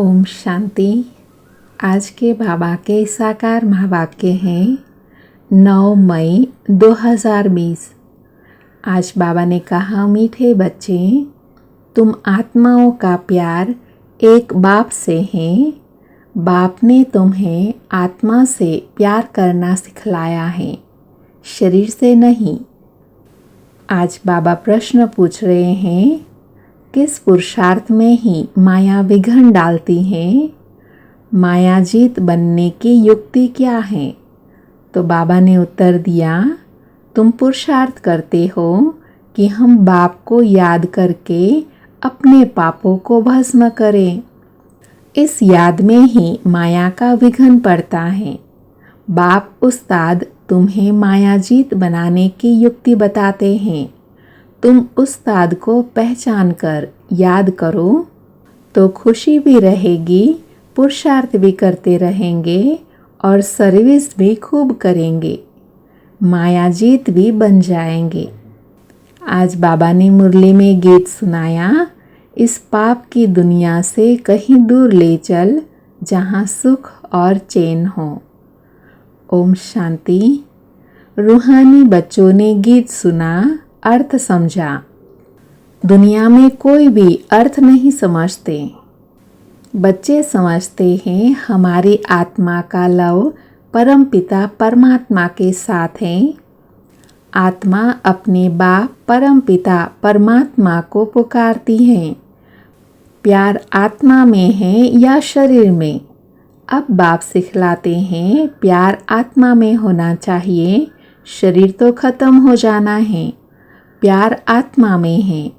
ओम शांति। आज के बाबा के साकार महावाक्य हैं 9 मई 2020। आज बाबा ने कहा, मीठे बच्चे, तुम आत्माओं का प्यार एक बाप से है। बाप ने तुम्हें आत्मा से प्यार करना सिखलाया है, शरीर से नहीं। आज बाबा प्रश्न पूछ रहे हैं, किस पुरुषार्थ में ही माया विघ्न डालती है? मायाजीत बनने की युक्ति क्या है? तो बाबा ने उत्तर दिया, तुम पुरुषार्थ करते हो कि हम बाप को याद करके अपने पापों को भस्म करें। इस याद में ही माया का विघ्न पड़ता है। बाप उस्ताद तुम्हें मायाजीत बनाने की युक्ति बताते हैं। तुम उस्ताद को पहचान कर याद करो तो खुशी भी रहेगी, पुरुषार्थ भी करते रहेंगे और सर्विस भी खूब करेंगे, मायाजीत भी बन जाएंगे। आज बाबा ने मुरली में गीत सुनाया, इस पाप की दुनिया से कहीं दूर ले चल, जहाँ सुख और चैन हो। ओम शांति। रूहानी बच्चों ने गीत सुना, अर्थ समझा। दुनिया में कोई भी अर्थ नहीं समझते। बच्चे समझते हैं हमारी आत्मा का लव परमपिता परमात्मा के साथ है। आत्मा अपने बाप परमपिता परमात्मा को पुकारती है। प्यार आत्मा में है या शरीर में? अब बाप सिखलाते हैं, प्यार आत्मा में होना चाहिए, शरीर तो खत्म हो जाना है। प्यार आत्मा में है।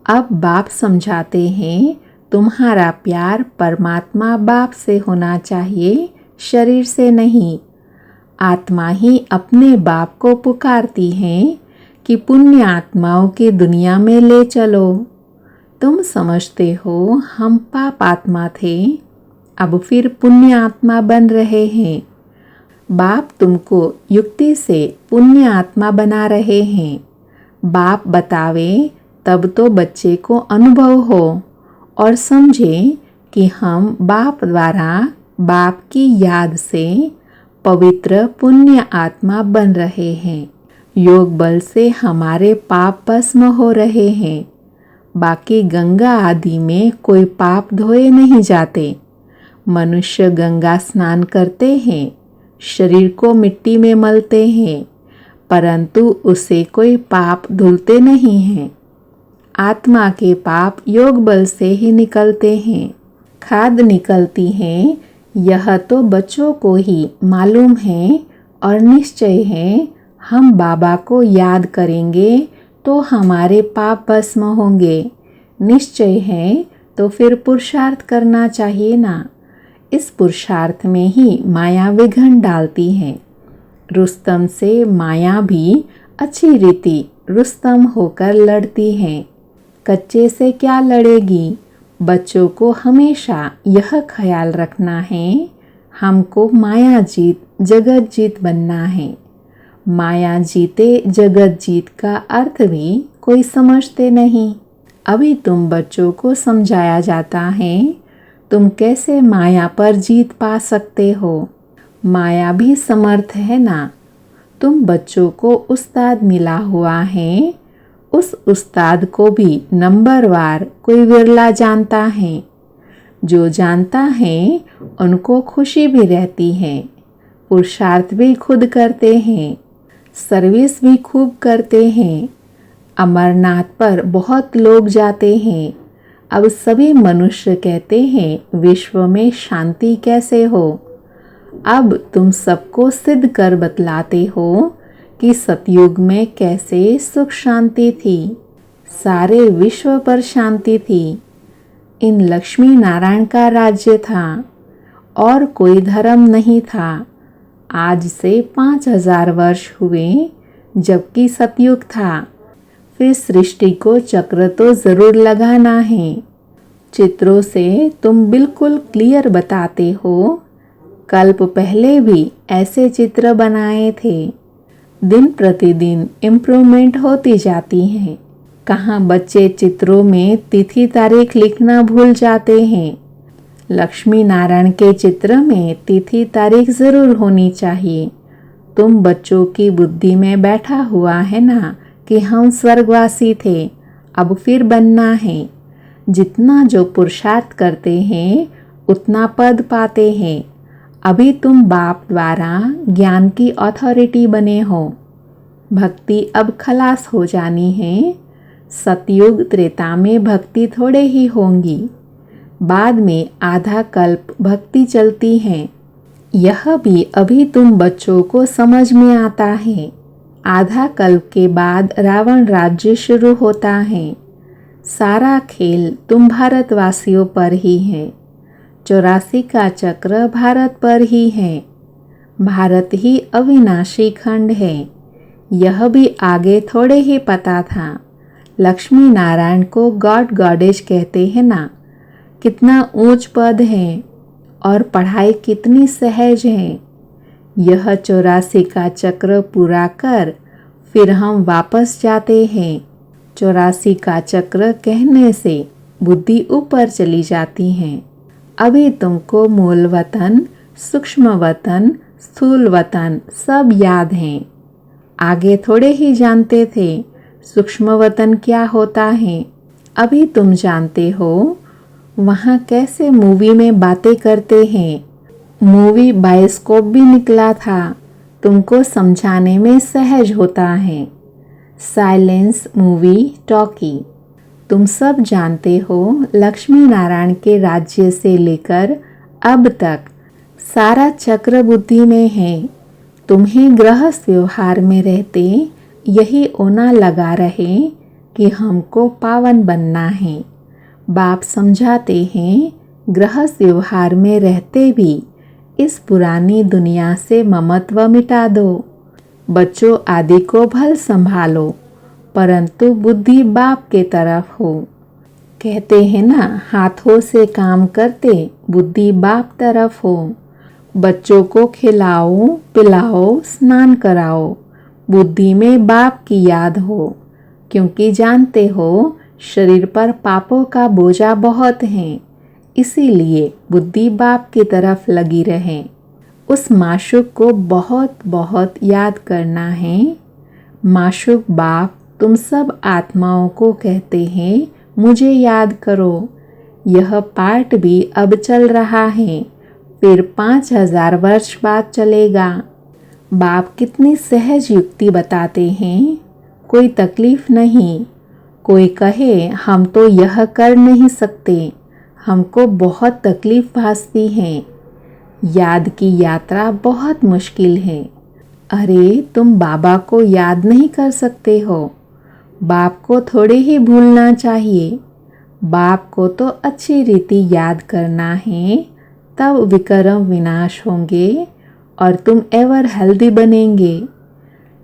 अब बाप समझाते हैं, तुम्हारा प्यार परमात्मा बाप से होना चाहिए, शरीर से नहीं। आत्मा ही अपने बाप को पुकारती है कि पुण्य आत्माओं की दुनिया में ले चलो। तुम समझते हो हम पाप आत्मा थे, अब फिर पुण्य आत्मा बन रहे हैं। बाप तुमको युक्ति से पुण्य आत्मा बना रहे हैं। बाप बतावे तब तो बच्चे को अनुभव हो और समझे कि हम बाप द्वारा बाप की याद से पवित्र पुण्य आत्मा बन रहे हैं। योग बल से हमारे पाप भस्म हो रहे हैं। बाकी गंगा आदि में कोई पाप धोए नहीं जाते। मनुष्य गंगा स्नान करते हैं, शरीर को मिट्टी में मलते हैं, परंतु उसे कोई पाप धुलते नहीं हैं। आत्मा के पाप योग बल से ही निकलते हैं। खाद निकलती है, यह तो बच्चों को ही मालूम है और निश्चय है, हम बाबा को याद करेंगे तो हमारे पाप भस्म होंगे। निश्चय है तो फिर पुरुषार्थ करना चाहिए ना। इस पुरुषार्थ में ही माया विघ्न डालती है। रुस्तम से माया भी अच्छी रीति रुस्तम होकर लड़ती है। कच्चे से क्या लड़ेगी? बच्चों को हमेशा यह ख्याल रखना है, हमको माया जीत जगत जीत बनना है। माया जीते जगत जीत का अर्थ भी कोई समझते नहीं। अभी तुम बच्चों को समझाया जाता है, तुम कैसे माया पर जीत पा सकते हो। माया भी समर्थ है ना। तुम बच्चों को उस्ताद मिला हुआ है, उस उस्ताद को भी नंबरवार कोई विरला जानता है। जो जानता है उनको खुशी भी रहती है, पुरुषार्थ भी खुद करते हैं, सर्विस भी खूब करते हैं। अमरनाथ पर बहुत लोग जाते हैं। अब सभी मनुष्य कहते हैं विश्व में शांति कैसे हो। अब तुम सबको सिद्ध कर बतलाते हो कि सतयुग में कैसे सुख शांति थी, सारे विश्व पर शांति थी। इन लक्ष्मी नारायण का राज्य था और कोई धर्म नहीं था। आज से 5000 वर्ष हुए जबकि सतयुग था। फिर सृष्टि को चक्र तो जरूर लगाना है। चित्रों से तुम बिल्कुल क्लियर बताते हो। कल्प पहले भी ऐसे चित्र बनाए थे। दिन प्रतिदिन इम्प्रूवमेंट होती जाती है। कहाँ बच्चे चित्रों में तिथि तारीख लिखना भूल जाते हैं। लक्ष्मी नारायण के चित्र में तिथि तारीख ज़रूर होनी चाहिए। तुम बच्चों की बुद्धि में बैठा हुआ है ना कि हम स्वर्गवासी थे, अब फिर बनना है। जितना जो पुरुषार्थ करते हैं उतना पद पाते हैं। अभी तुम बाप द्वारा ज्ञान की अथॉरिटी बने हो। भक्ति अब खलास हो जानी है। सतयुग त्रेता में भक्ति थोड़े ही होंगी, बाद में आधा कल्प भक्ति चलती है। यह भी अभी तुम बच्चों को समझ में आता है। आधा कल्प के बाद रावण राज्य शुरू होता है। सारा खेल तुम भारतवासियों पर ही है। 84 का चक्र भारत पर ही है। भारत ही अविनाशी खंड है। यह भी आगे थोड़े ही पता था। लक्ष्मी नारायण को गॉड गॉडेज कहते हैं ना। कितना ऊंच पद है और पढ़ाई कितनी सहज है। यह 84 का चक्र पूरा कर फिर हम वापस जाते हैं। 84 का चक्र कहने से बुद्धि ऊपर चली जाती है। अभी तुमको मूल वतन, सूक्ष्म वतन, स्थूल वतन सब याद हैं। आगे थोड़े ही जानते थे सूक्ष्म वतन क्या होता है। अभी तुम जानते हो वहाँ कैसे मूवी में बातें करते हैं। मूवी बायोस्कोप भी निकला था, तुमको समझाने में सहज होता है। Silence movie talkie. तुम सब जानते हो लक्ष्मी नारायण के राज्य से लेकर अब तक सारा चक्र बुद्धि में है। तुम्हें गृहस्थ व्यवहार में रहते यही ओना लगा रहे कि हमको पावन बनना है। बाप समझाते हैं गृहस्थ व्यवहार में रहते भी इस पुरानी दुनिया से ममत्व मिटा दो। बच्चों आदि को भल संभालो, परंतु बुद्धि बाप के तरफ हो। कहते हैं ना, हाथों से काम करते बुद्धि बाप तरफ हो। बच्चों को खिलाओ पिलाओ स्नान कराओ, बुद्धि में बाप की याद हो, क्योंकि जानते हो शरीर पर पापों का बोझा बहुत है। इसीलिए बुद्धि बाप की तरफ लगी रहे। उस माशूक को बहुत बहुत याद करना है। माशूक बाप तुम सब आत्माओं को कहते हैं मुझे याद करो। यह पाठ भी अब चल रहा है, फिर 5000 वर्ष बाद चलेगा। बाप कितनी सहज युक्ति बताते हैं, कोई तकलीफ नहीं। कोई कहे हम तो यह कर नहीं सकते, हमको बहुत तकलीफ भासती है। याद की यात्रा बहुत मुश्किल है। अरे तुम बाबा को याद नहीं कर सकते हो। बाप को थोड़े ही भूलना चाहिए। बाप को तो अच्छी रीति याद करना है, तब विक्रम विनाश होंगे और तुम एवर हेल्दी बनेंगे।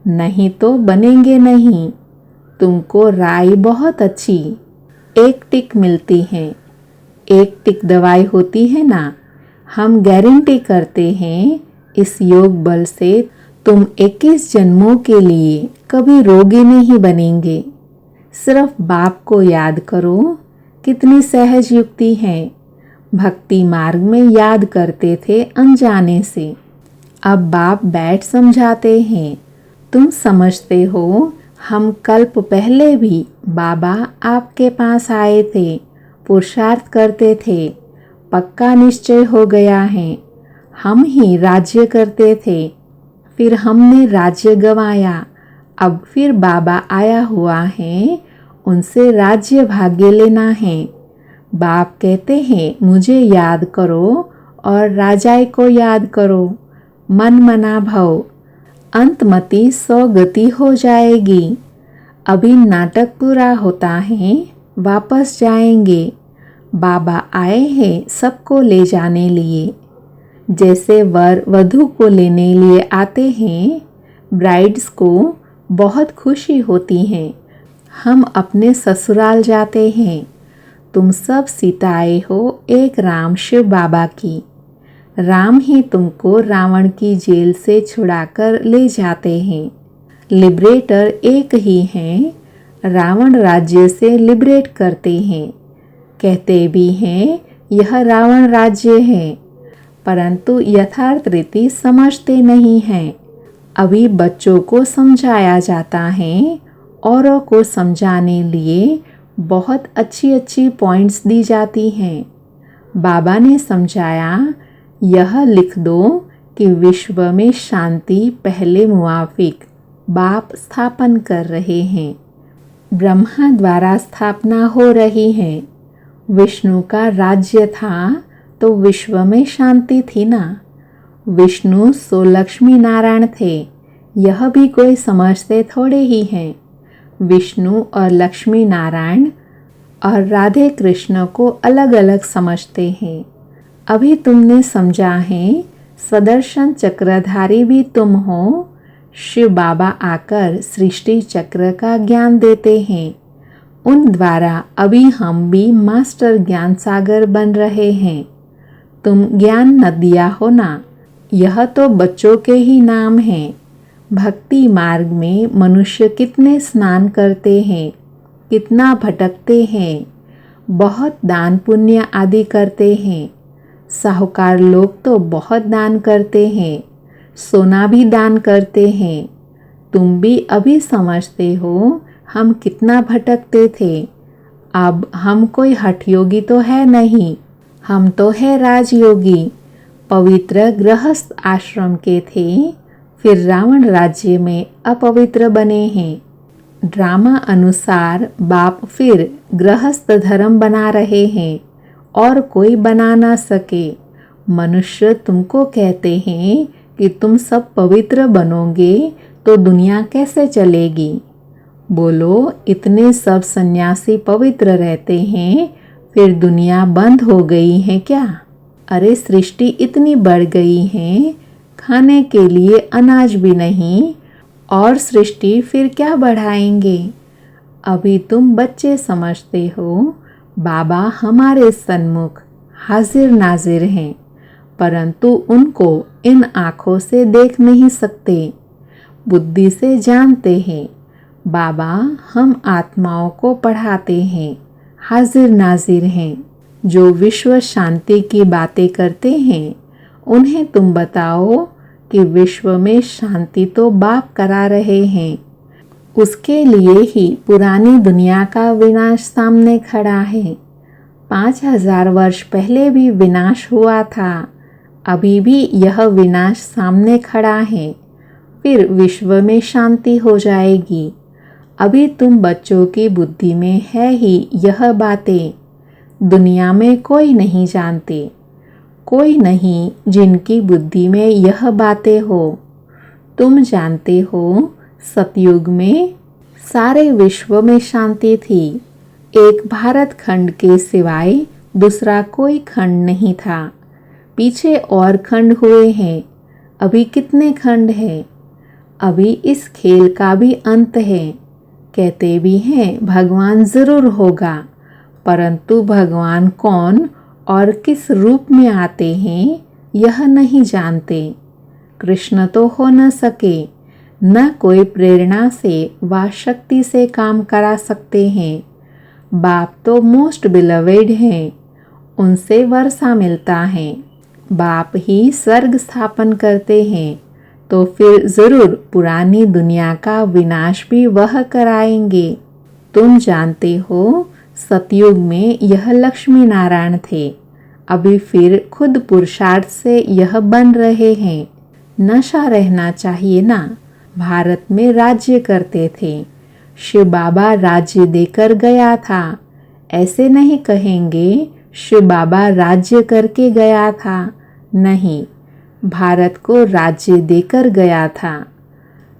नहीं तो बनेंगे नहीं। तुमको राय बहुत अच्छी एक टिक मिलती है। एक टिक दवाई होती है ना। हम गारंटी करते हैं इस योग बल से तुम 21 जन्मों के लिए कभी रोगी नहीं बनेंगे। सिर्फ बाप को याद करो। कितनी सहज युक्ति है। भक्ति मार्ग में याद करते थे अनजाने से, अब बाप बैठ समझाते हैं। तुम समझते हो हम कल्प पहले भी बाबा आपके पास आए थे, पुरुषार्थ करते थे, पक्का निश्चय हो गया है। हम ही राज्य करते थे, फिर हमने राज्य गंवाया। अब फिर बाबा आया हुआ है, उनसे राज्य भाग्य लेना है। बाप कहते हैं मुझे याद करो और राजाई को याद करो। मन मना भव, अंतमति 100 गति हो जाएगी। अभी नाटक पूरा होता है, वापस जाएंगे। बाबा आए हैं सबको ले जाने लिए। जैसे वर वधू को लेने लिए आते हैं, ब्राइड्स को बहुत खुशी होती है। हम अपने ससुराल जाते हैं। तुम सब सीताएं हो एक राम शिव बाबा की। राम ही तुमको रावण की जेल से छुड़ाकर ले जाते हैं। लिबरेटर एक ही हैं, रावण राज्य से लिबरेट करते हैं। कहते भी हैं यह रावण राज्य है, परंतु यथार्थ रीति समझते नहीं हैं। अभी बच्चों को समझाया जाता है, औरों को समझाने लिए बहुत अच्छी अच्छी पॉइंट्स दी जाती हैं। बाबा ने समझाया, यह लिख दो कि विश्व में शांति पहले मुआफिक बाप स्थापन कर रहे हैं। ब्रह्मा द्वारा स्थापना हो रही है। विष्णु का राज्य था तो विश्व में शांति थी ना। विष्णु सो लक्ष्मी नारायण थे, यह भी कोई समझते थोड़े ही हैं। विष्णु और लक्ष्मी नारायण और राधे कृष्ण को अलग अलग समझते हैं। अभी तुमने समझा है, सदर्शन चक्रधारी भी तुम हो। शिव बाबा आकर सृष्टि चक्र का ज्ञान देते हैं। उन द्वारा अभी हम भी मास्टर ज्ञान सागर बन रहे हैं। तुम ज्ञान नदियाँ हो ना, यह तो बच्चों के ही नाम हैं। भक्ति मार्ग में मनुष्य कितने स्नान करते हैं, कितना भटकते हैं, बहुत दान पुण्य आदि करते हैं। साहूकार लोग तो बहुत दान करते हैं, सोना भी दान करते हैं। तुम भी अभी समझते हो हम कितना भटकते थे। अब हम कोई हठयोगी तो है नहीं, हम तो है राजयोगी। पवित्र गृहस्थ आश्रम के थे, फिर रावण राज्य में अपवित्र बने हैं। ड्रामा अनुसार बाप फिर गृहस्थ धर्म बना रहे हैं और कोई बना ना सके। मनुष्य तुमको कहते हैं कि तुम सब पवित्र बनोगे तो दुनिया कैसे चलेगी। बोलो, इतने सब सन्यासी पवित्र रहते हैं, फिर दुनिया बंद हो गई है क्या? अरे सृष्टि इतनी बढ़ गई है, खाने के लिए अनाज भी नहीं, और सृष्टि फिर क्या बढ़ाएंगे। अभी तुम बच्चे समझते हो बाबा हमारे सन्मुख हाजिर नाजिर हैं, परंतु उनको इन आँखों से देख नहीं सकते, बुद्धि से जानते हैं। बाबा हम आत्माओं को पढ़ाते हैं, हाजिर नाजिर हैं। जो विश्व शांति की बातें करते हैं, उन्हें तुम बताओ कि विश्व में शांति तो बाप करा रहे हैं। उसके लिए ही पुरानी दुनिया का विनाश सामने खड़ा है। 5000 वर्ष पहले भी विनाश हुआ था, अभी भी यह विनाश सामने खड़ा है। फिर विश्व में शांति हो जाएगी। अभी तुम बच्चों की बुद्धि में है ही यह बातें। दुनिया में कोई नहीं जानते, कोई नहीं जिनकी बुद्धि में यह बातें हो। तुम जानते हो सतयुग में सारे विश्व में शांति थी। एक भारत खंड के सिवाय दूसरा कोई खंड नहीं था। पीछे और खंड हुए हैं, अभी कितने खंड हैं। अभी इस खेल का भी अंत है। कहते भी हैं भगवान जरूर होगा, परंतु भगवान कौन और किस रूप में आते हैं यह नहीं जानते। कृष्ण तो हो न सके, न कोई प्रेरणा से व शक्ति से काम करा सकते हैं। बाप तो मोस्ट बिलवेड हैं, उनसे वर्षा मिलता है। बाप ही स्वर्ग स्थापन करते हैं, तो फिर जरूर पुरानी दुनिया का विनाश भी वह कराएंगे। तुम जानते हो सतयुग में यह लक्ष्मी नारायण थे, अभी फिर खुद पुरुषार्थ से यह बन रहे हैं। नशा रहना चाहिए ना। भारत में राज्य करते थे, शिव बाबा राज्य देकर गया था। ऐसे नहीं कहेंगे शिव बाबा राज्य करके गया था, नहीं, भारत को राज्य देकर गया था।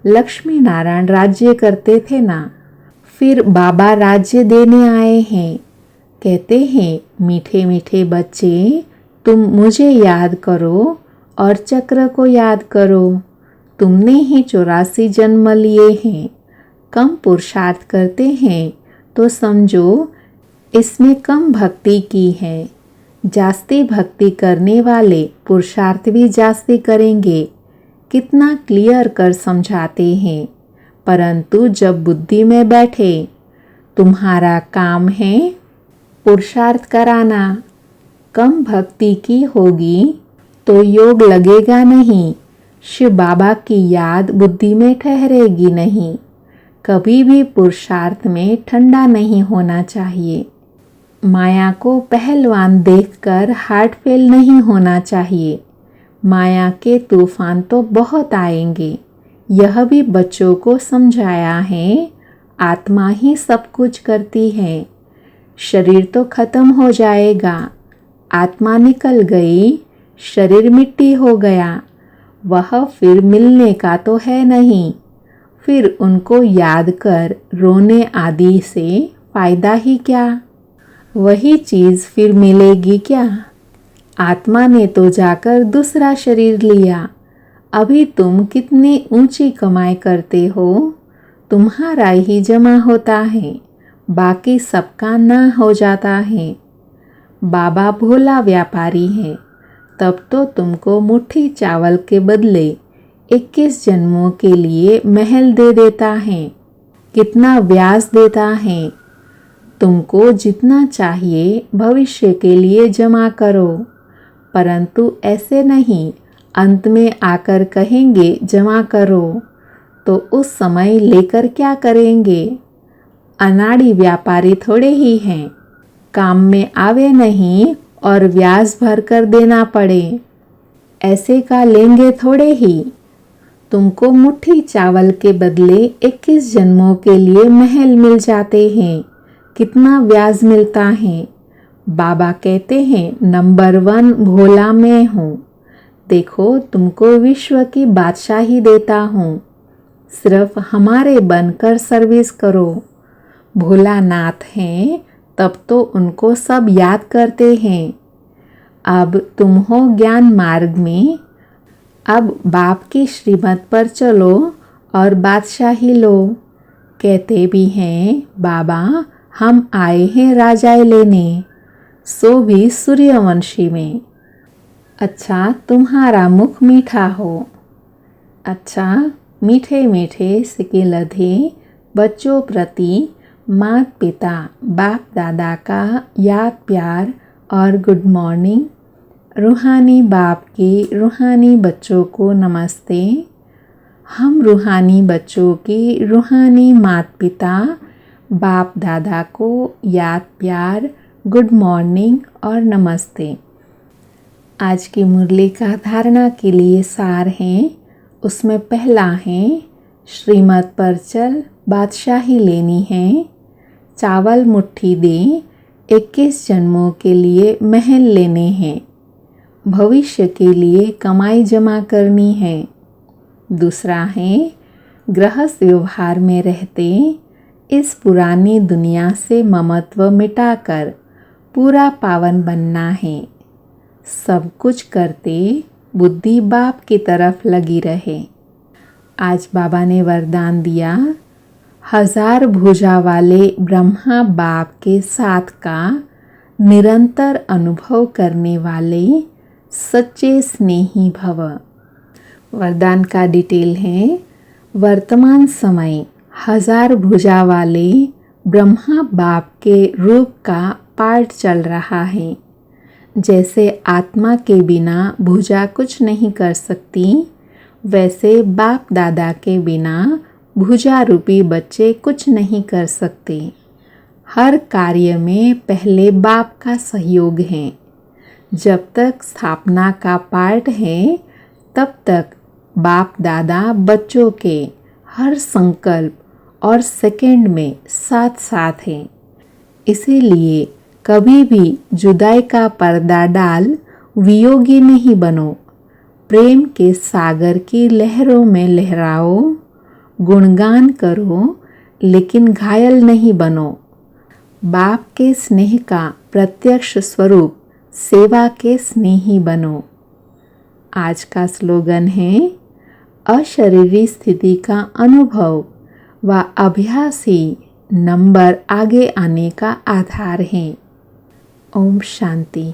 लक्ष्मी नारायण राज्य करते थे ना, फिर बाबा राज्य देने आए हैं। कहते हैं मीठे मीठे बच्चे, तुम मुझे याद करो और चक्र को याद करो। तुमने ही 84 जन्म लिए हैं। कम पुरुषार्थ करते हैं तो समझो इसमें कम भक्ति की है। जास्ती भक्ति करने वाले पुरुषार्थ भी जास्ती करेंगे। कितना क्लियर कर समझाते हैं, परंतु जब बुद्धि में बैठे, तुम्हारा काम है पुरुषार्थ कराना। कम भक्ति की होगी तो योग लगेगा नहीं, शिव बाबा की याद बुद्धि में ठहरेगी नहीं। कभी भी पुरुषार्थ में ठंडा नहीं होना चाहिए। माया को पहलवान देखकर हार्ट फेल नहीं होना चाहिए। माया के तूफान तो बहुत आएंगे, यह भी बच्चों को समझाया है। आत्मा ही सब कुछ करती है। शरीर तो खत्म हो जाएगा, आत्मा निकल गई, शरीर मिट्टी हो गया, वह फिर मिलने का तो है नहीं। फिर उनको याद कर रोने आदि से फायदा ही क्या? वही चीज़ फिर मिलेगी क्या? आत्मा ने तो जाकर दूसरा शरीर लिया। अभी तुम कितनी ऊंची कमाई करते हो, तुम्हारा ही जमा होता है, बाकी सबका ना हो जाता है। बाबा भोला व्यापारी है, तब तो तुमको मुट्ठी चावल के बदले 21 जन्मों के लिए महल दे देता है। कितना ब्याज देता है। तुमको जितना चाहिए भविष्य के लिए जमा करो, परंतु ऐसे नहीं अंत में आकर कहेंगे जमा करो, तो उस समय लेकर क्या करेंगे? अनाड़ी व्यापारी थोड़े ही हैं, काम में आवे नहीं और ब्याज भर कर देना पड़े, ऐसे का लेंगे थोड़े ही। तुमको मुट्ठी चावल के बदले 21 जन्मों के लिए महल मिल जाते हैं। कितना ब्याज मिलता है। बाबा कहते हैं नंबर 1 भोला मैं हूँ। देखो तुमको विश्व की बादशाही देता हूँ, सिर्फ हमारे बनकर सर्विस करो। भोलानाथ हैं तब तो उनको सब याद करते हैं। अब तुम हो ज्ञान मार्ग में, अब बाप की श्रीमत पर चलो और बादशाही लो। कहते भी हैं बाबा हम आए हैं राजाए लेने, सो भी सूर्यवंशी में। अच्छा तुम्हारा मुख मीठा हो। अच्छा मीठे मीठे सिके लधे बच्चों प्रति माता पिता बाप दादा का याद प्यार और गुड मॉर्निंग। रूहानी बाप के रूहानी बच्चों को नमस्ते। हम रूहानी बच्चों की रूहानी माता पिता बाप दादा को याद प्यार गुड मॉर्निंग और नमस्ते। आज की मुरली का धारणा के लिए सार हैं। उसमें पहला है श्रीमत पर चल बादशाही लेनी है। चावल मुट्ठी दे 21 जन्मों के लिए महल लेने हैं। भविष्य के लिए कमाई जमा करनी है। दूसरा है गृहस्थ व्यवहार में रहते इस पुरानी दुनिया से ममत्व मिटाकर पूरा पावन बनना है। सब कुछ करते बुद्धि बाप की तरफ लगी रहे। आज बाबा ने वरदान दिया, 1000 भुजा वाले ब्रह्मा बाप के साथ का निरंतर अनुभव करने वाले सच्चे स्नेही भव। वरदान का डिटेल है, वर्तमान समय 1000 भुजा वाले ब्रह्मा बाप के रूप का पाठ चल रहा है। जैसे आत्मा के बिना भुजा कुछ नहीं कर सकती, वैसे बाप दादा के बिना भुजा रूपी बच्चे कुछ नहीं कर सकते। हर कार्य में पहले बाप का सहयोग है। जब तक स्थापना का पाठ है तब तक बाप दादा बच्चों के हर संकल्प और सेकंड में साथ साथ हैं। इसीलिए कभी भी जुदाई का पर्दा डाल वियोगी नहीं बनो। प्रेम के सागर की लहरों में लहराओ, गुणगान करो लेकिन घायल नहीं बनो। बाप के स्नेह का प्रत्यक्ष स्वरूप सेवा के स्नेही बनो। आज का स्लोगन है, अशरीरी स्थिति का अनुभव व अभ्यास ही नंबर आगे आने का आधार है। ओम शांति।